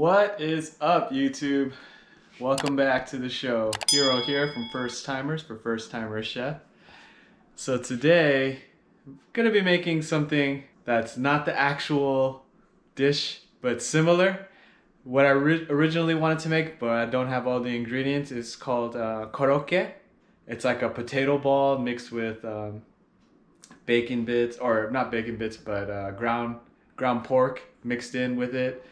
What is up, YouTube? Welcome back to the show. Hiro here from First Timers for First Timer Chef. So today, I'm gonna be making something that's not the actual dish, but similar. What I originally wanted to make, but I don't have all the ingredients, is called Coroquette. It's like a potato ball mixed with bacon bits, or not bacon bits, but ground pork mixed in with it.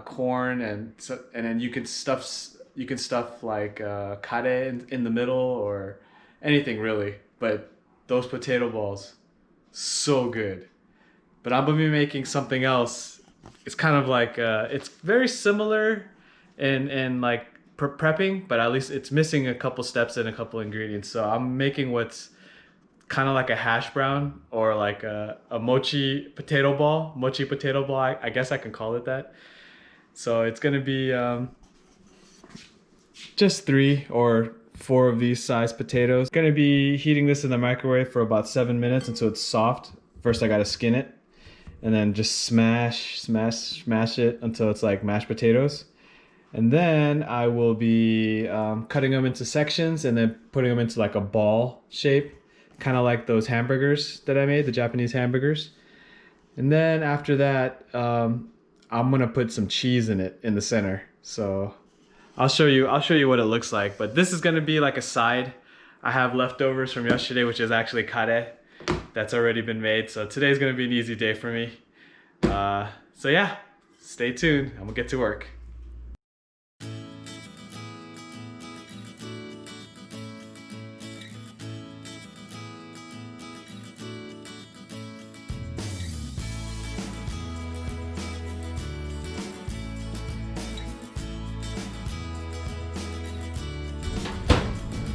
Corn and then you can stuff like kare in the middle or anything really. But those potato balls, so good. But I'm gonna be making something else. It's kind of like it's very similar in like prepping, but at least it's missing a couple steps and a couple ingredients. So I'm making what's kind of like a hash brown or like a mochi potato ball. I guess I can call it that. So it's gonna be just 3 or 4 of these size potatoes. Gonna be heating this in the microwave for about 7 minutes until it's soft. First I gotta skin it and then just smash it until it's like mashed potatoes. And then I will be cutting them into sections and then putting them into like a ball shape, kind of like those hamburgers that I made, the Japanese hamburgers. And then after that, I'm gonna put some cheese in it in the center. So I'll show you what it looks like. But this is gonna be like a side. I have leftovers from yesterday, which is actually kare that's already been made. So today's gonna be an easy day for me. So yeah, stay tuned. I'm gonna get to work.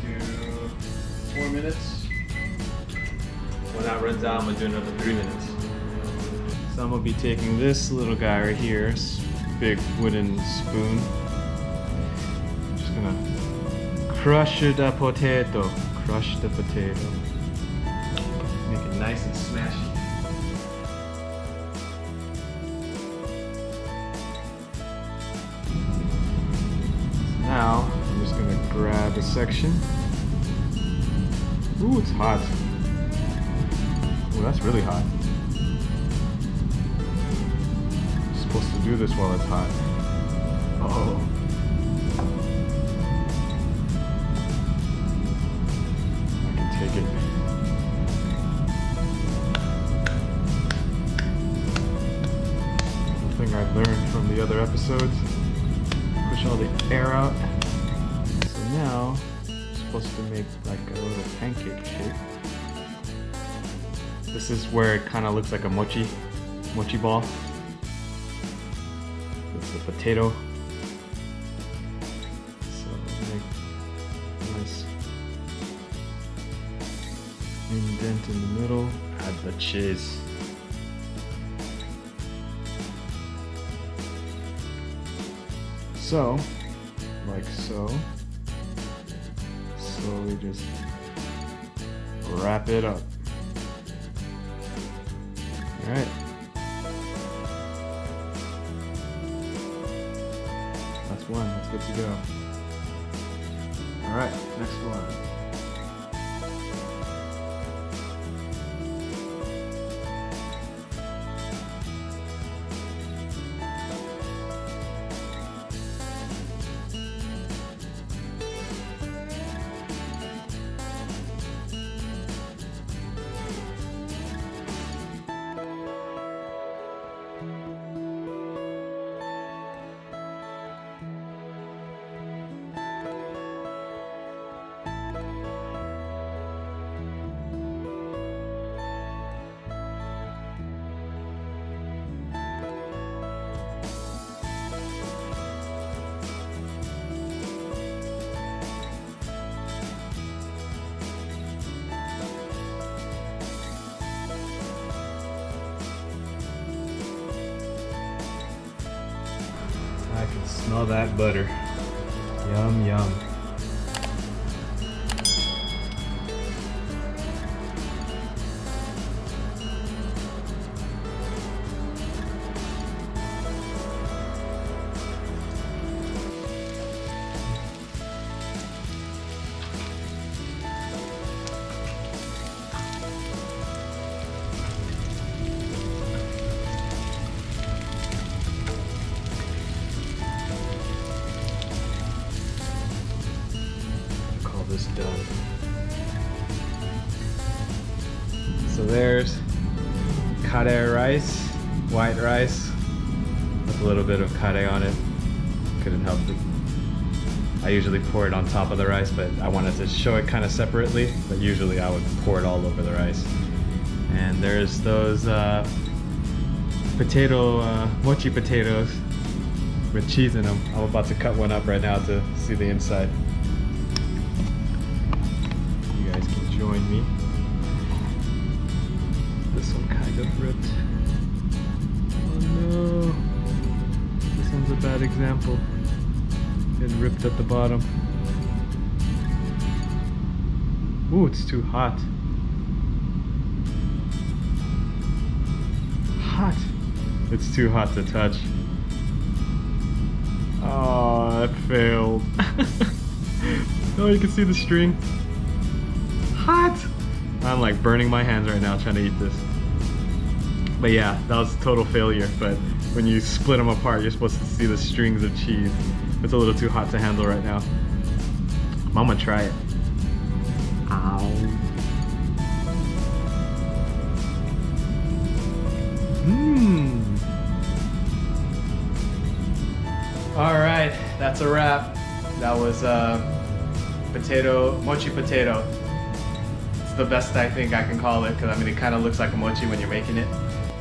Do 4 minutes. When that runs out, I'm gonna do another 3 minutes. So I'm gonna be taking this little guy right here, big wooden spoon. I'm just gonna crush the potato. Crush the potato. Make it nice and smashy. Now, I'm just gonna grab a section. Ooh, it's hot. Ooh, that's really hot. I'm supposed to do this while it's hot. Oh. I can take it. The thing I've learned from the other episodes. Push all the air out. So now, I'm supposed to make like a little pancake shape. This is where it kind of looks like a mochi ball. This is the potato. So make a nice indent in the middle. Add the cheese. So, like so. Slowly just wrap it up. Alright. That's one, that's good to go. Alright, next one. I can smell that butter. Yum, yum. almost done. So there's kare rice, white rice, with a little bit of kare on it. Couldn't help it. I usually pour it on top of the rice, but I wanted to show it kind of separately, but usually I would pour it all over the rice. And there's those mochi potatoes with cheese in them. I'm about to cut one up right now to see the inside. You guys can join me. This one kind of ripped. Oh no. This one's a bad example. It ripped at the bottom. Ooh, it's too hot. Hot. It's too hot to touch. Oh, that failed. Oh, you can see the string. Hot! I'm like burning my hands right now trying to eat this. But yeah, that was a total failure. But when you split them apart, you're supposed to see the strings of cheese. It's a little too hot to handle right now. I'm gonna try it. Ow. Mmm. Alright, that's a wrap. That was mochi potato. It's the best I think I can call it, because I mean it kind of looks like a mochi when you're making it.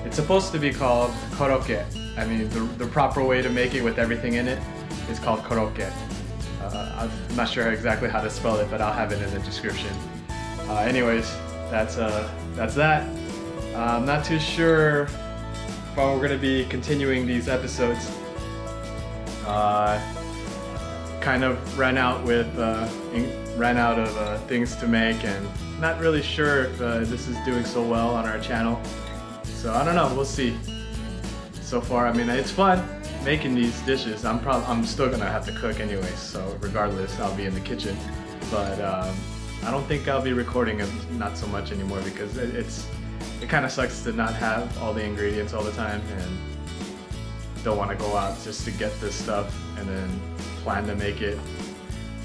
It's supposed to be called Coroquette. I mean the proper way to make it with everything in it is called Coroquette. I'm not sure exactly how to spell it, but I'll have it in the description. Anyways, that's that. I'm not too sure if we're going to be continuing these episodes. Kind of ran out of things to make, and not really sure if this is doing so well on our channel. So I don't know. We'll see. So far, I mean, it's fun making these dishes. I'm still gonna have to cook anyways, so regardless I'll be in the kitchen, but I don't think I'll be recording it not so much anymore, because it kind of sucks to not have all the ingredients all the time, and don't want to go out just to get this stuff and then plan to make it.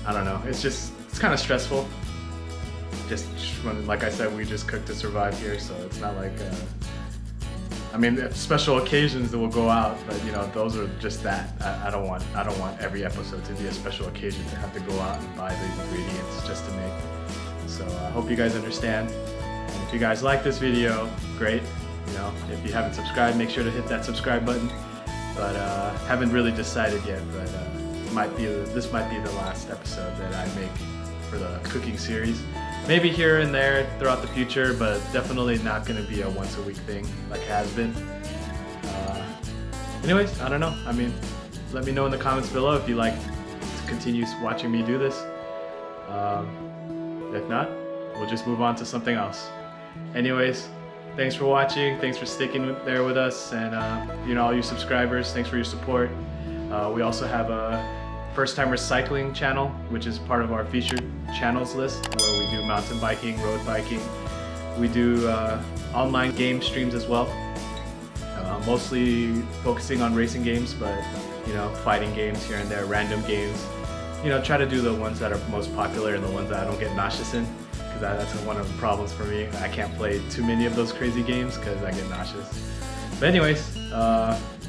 I don't know, it's kind of stressful. Just when, like I said, we just cook to survive here, so it's not like I mean, special occasions that will go out, but you know, those are just that. I don't want every episode to be a special occasion to have to go out and buy these ingredients just to make. So I hope you guys understand. And if you guys like this video, great. You know, if you haven't subscribed, make sure to hit that subscribe button. But haven't really decided yet. But this might be the last episode that I make for the cooking series. Maybe here and there throughout the future, but definitely not going to be a once a week thing like it has been. Anyways, I don't know. I mean, let me know in the comments below if you like to continue watching me do this. If not, we'll just move on to something else. Anyways, thanks for watching. Thanks for sticking there with us, and you know, all you subscribers, thanks for your support. We also have a First Timers Cycling channel, which is part of our featured channels list, where we do mountain biking, road biking. We do online game streams as well, mostly focusing on racing games, but you know, fighting games here and there, random games. You know, try to do the ones that are most popular and the ones that I don't get nauseous in, because that's one of the problems for me. I can't play too many of those crazy games because I get nauseous. But anyways,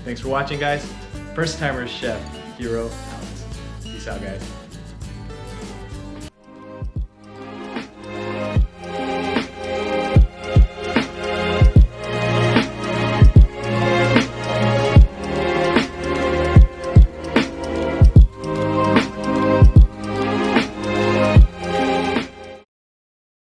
thanks for watching, guys. First Timers Chef Hiro out. Peace out, guys.